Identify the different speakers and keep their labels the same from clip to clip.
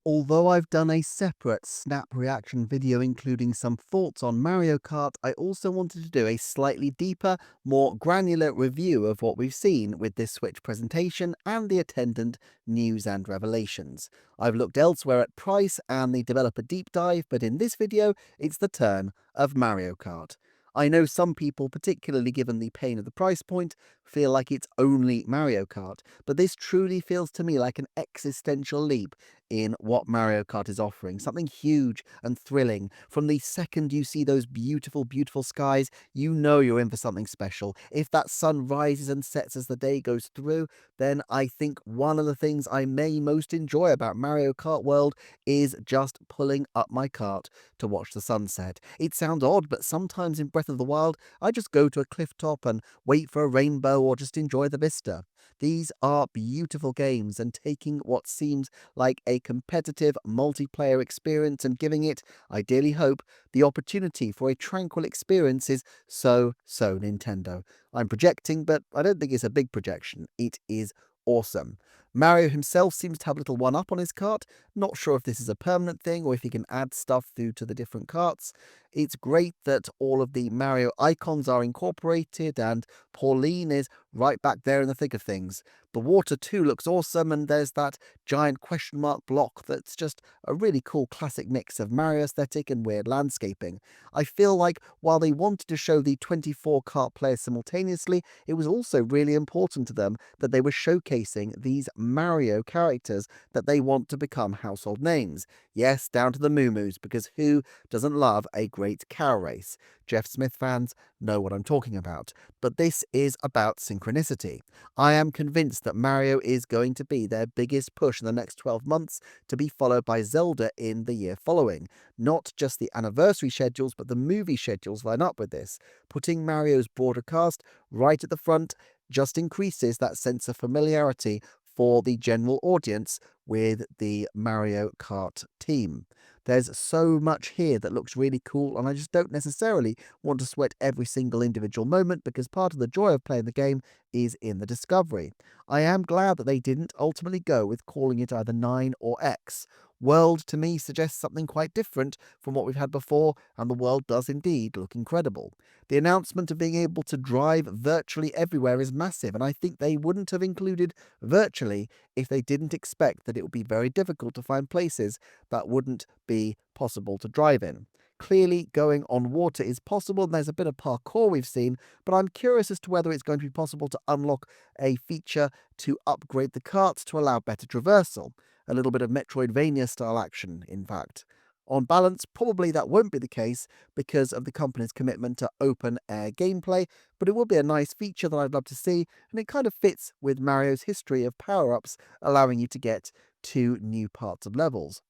Speaker 1: Although I've done a separate snap reaction video including some thoughts on Mario Kart, I also wanted to do a slightly deeper, more granular review of what we've seen with this Switch presentation and the attendant news and revelations. I've looked elsewhere at price and the developer deep dive, but in this video, it's the turn of Mario Kart. I know some people, particularly given the pain of the price point, feel like it's only Mario Kart, but this truly feels to me like an existential leap in what Mario Kart is offering. Something huge and thrilling. From the second you see those beautiful, beautiful skies, you know you're in for something special. If that sun rises and sets as the day goes through, then I think one of the things I may most enjoy about Mario Kart World is just pulling up my cart to watch the sunset. It sounds odd, but sometimes in Breath of the Wild, I just go to a cliff top and wait for a rainbow or just enjoy the vista. These are beautiful games, and taking what seems like a competitive multiplayer experience and giving it, ideally hope, the opportunity for a tranquil experience is so Nintendo. I'm projecting, but I don't think it's a big projection. It is awesome. Mario himself seems to have a little one-up on his cart. Not sure if this is a permanent thing or if he can add stuff through to the different carts. It's great that all of the Mario icons are incorporated, and Pauline is right back there in the thick of things. The water too looks awesome, and there's that giant question mark block that's just a really cool classic mix of Mario aesthetic and weird landscaping. I feel like while they wanted to show the 24 kart players simultaneously, it was also really important to them that they were showcasing these Mario characters that they want to become household names. Yes, down to the Moo because who doesn't love a great cow race? Jeff Smith fans know what I'm talking about. But this is about synchronicity. I am convinced that Mario is going to be their biggest push in the next 12 months, to be followed by Zelda in the year following. Not just the anniversary schedules, but the movie schedules line up with this. Putting Mario's broader cast right at the front just increases that sense of familiarity for the general audience with the Mario Kart team. There's so much here that looks really cool, and I just don't necessarily want to sweat every single individual moment, because part of the joy of playing the game is in the discovery. I am glad that they didn't ultimately go with calling it either 9 or X. World to me suggests something quite different from what we've had before, and the world does indeed look incredible. The announcement of being able to drive virtually everywhere is massive, and I think they wouldn't have included virtually if they didn't expect that it would be very difficult to find places that wouldn't be possible to drive in. Clearly, going on water is possible, and there's a bit of parkour we've seen, but I'm curious as to whether it's going to be possible to unlock a feature to upgrade the carts to allow better traversal. A little bit of Metroidvania style action, in fact. On balance, probably that won't be the case because of the company's commitment to open air gameplay, but it will be a nice feature that I'd love to see, and it kind of fits with Mario's history of power-ups, allowing you to get to new parts of levels.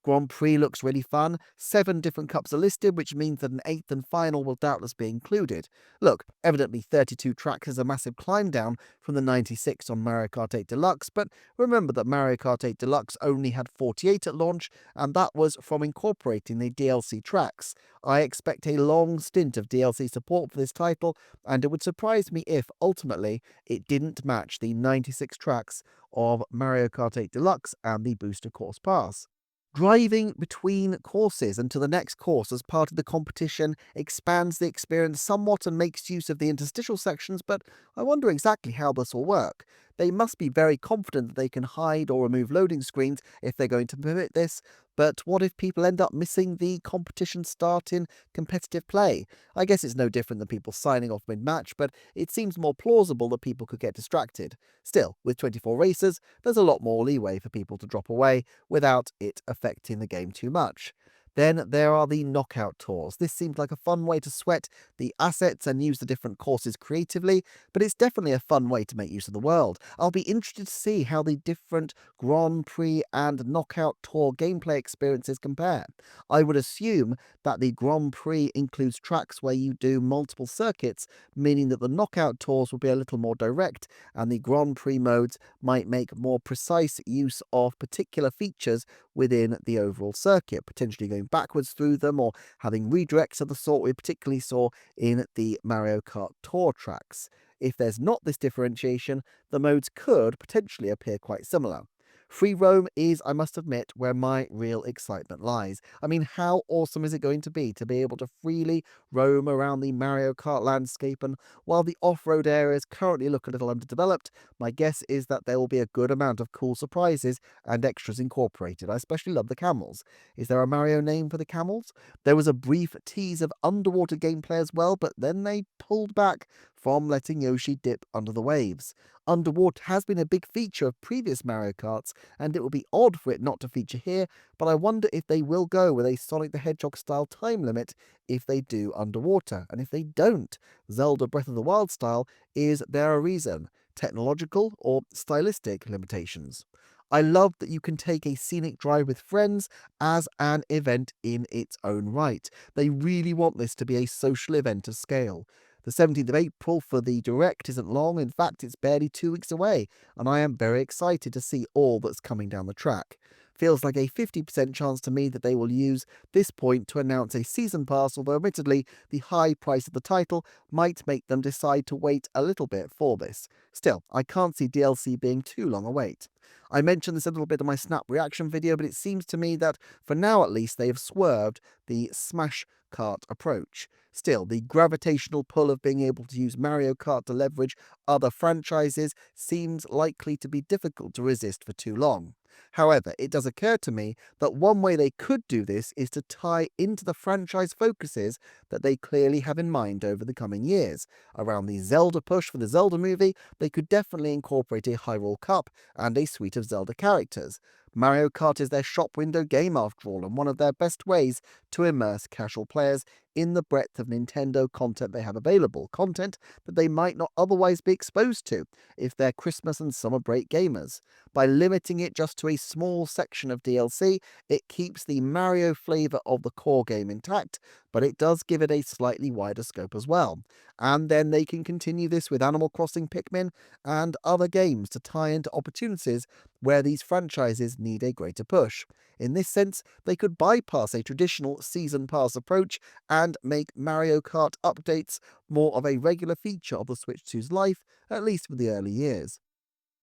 Speaker 1: Grand Prix looks really fun. 7 different cups are listed, which means that an 8th and final will doubtless be included. Look, evidently 32 tracks is a massive climb down from the 96 on Mario Kart 8 Deluxe, but remember that Mario Kart 8 Deluxe only had 48 at launch, and that was from incorporating the DLC tracks. I expect a long stint of DLC support for this title, and it would surprise me if, ultimately, it didn't match the 96 tracks of Mario Kart 8 Deluxe and the Booster Course Pass. Driving between courses until the next course as part of the competition expands the experience somewhat and makes use of the interstitial sections, but I wonder exactly how this will work. They must be very confident that they can hide or remove loading screens if they're going to permit this, but what if people end up missing the competition start in competitive play? I guess it's no different than people signing off mid-match, but it seems more plausible that people could get distracted. Still, with 24 races, there's a lot more leeway for people to drop away without it affecting the game too much. Then there are the knockout tours. This seems like a fun way to sweat the assets and use the different courses creatively, but it's definitely a fun way to make use of the world. I'll be interested to see how the different Grand Prix and knockout tour gameplay experiences compare. I would assume that the Grand Prix includes tracks where you do multiple circuits, meaning that the knockout tours will be a little more direct, and the Grand Prix modes might make more precise use of particular features within the overall circuit, potentially going backwards through them or having redirects of the sort we particularly saw in the Mario Kart Tour tracks. If there's not this differentiation, the modes could potentially appear quite similar. Free roam is, I must admit, where my real excitement lies. I mean, how awesome is it going to be able to freely roam around the Mario Kart landscape? And while the off-road areas currently look a little underdeveloped, my guess is that there will be a good amount of cool surprises and extras incorporated. I especially love the camels. Is there a Mario name for the camels? There was a brief tease of underwater gameplay as well, but then they pulled back from letting Yoshi dip under the waves. Underwater has been a big feature of previous Mario Karts, and it would be odd for it not to feature here, but I wonder if they will go with a Sonic the Hedgehog style time limit if they do underwater. And if they don't, Zelda Breath of the Wild style, is there a reason? Technological or stylistic limitations? I love that you can take a scenic drive with friends as an event in its own right. They really want this to be a social event of scale. The 17th of April for the Direct isn't long, in fact it's barely 2 weeks away, and I am very excited to see all that's coming down the track. Feels like a 50% chance to me that they will use this point to announce a season pass, although admittedly the high price of the title might make them decide to wait a little bit for this. Still, I can't see DLC being too long a wait. I mentioned this a little bit in my snap reaction video, but it seems to me that, for now at least, they have swerved the Smash Kart approach. Still, the gravitational pull of being able to use Mario Kart to leverage other franchises seems likely to be difficult to resist for too long. However, it does occur to me that one way they could do this is to tie into the franchise focuses that they clearly have in mind over the coming years. Around the Zelda push for the Zelda movie, they could definitely incorporate a Hyrule Cup and a suite of Zelda characters. Mario Kart is their shop window game after all, and one of their best ways to immerse casual players in the breadth of Nintendo content they have available, content that they might not otherwise be exposed to if they're Christmas and summer break gamers. By limiting it just to a small section of DLC, it keeps the Mario flavour of the core game intact, but it does give it a slightly wider scope as well. And then they can continue this with Animal Crossing, Pikmin, and other games to tie into opportunities where these franchises need a greater push. In this sense, they could bypass a traditional season pass approach and make Mario Kart updates more of a regular feature of the Switch 2's life, at least for the early years.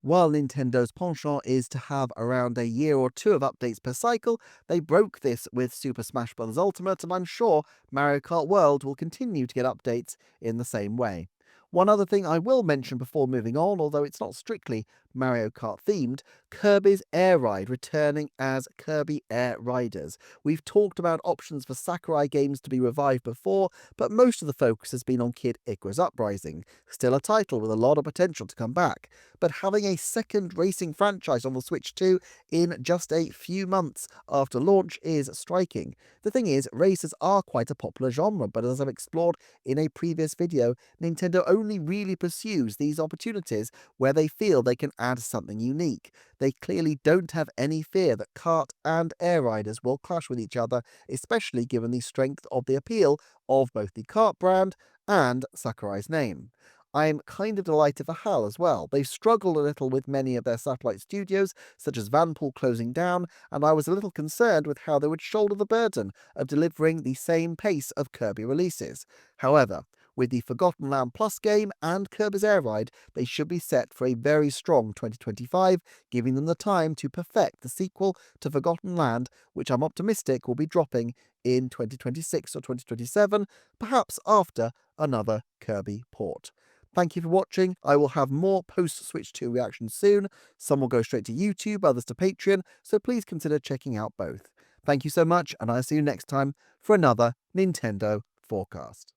Speaker 1: While Nintendo's penchant is to have around a year or two of updates per cycle, they broke this with Super Smash Bros. Ultimate, and I'm sure Mario Kart World will continue to get updates in the same way. One other thing I will mention before moving on, although it's not strictly Mario Kart themed, Kirby's Air Ride returning as Kirby Air Riders. We've talked about options for Sakurai games to be revived before, but most of the focus has been on Kid Icarus Uprising, still a title with a lot of potential to come back. But having a second racing franchise on the Switch 2 in just a few months after launch is striking. The thing is, racers are quite a popular genre, but as I've explored in a previous video, Nintendo only really pursues these opportunities where they feel they can add something unique. They clearly don't have any fear that kart and air riders will clash with each other, especially given the strength of the appeal of both the kart brand and Sakurai's name. I'm kind of delighted for HAL as well. They've struggled a little with many of their satellite studios, such as Vanpool closing down, and I was a little concerned with how they would shoulder the burden of delivering the same pace of Kirby releases. However, with the Forgotten Land Plus game and Kirby's Air Ride, they should be set for a very strong 2025, giving them the time to perfect the sequel to Forgotten Land, which I'm optimistic will be dropping in 2026 or 2027, perhaps after another Kirby port. Thank you for watching. I will have more post-Switch 2 reactions soon. Some will go straight to YouTube, others to Patreon, so please consider checking out both. Thank you so much, and I'll see you next time for another Nintendo Forecast.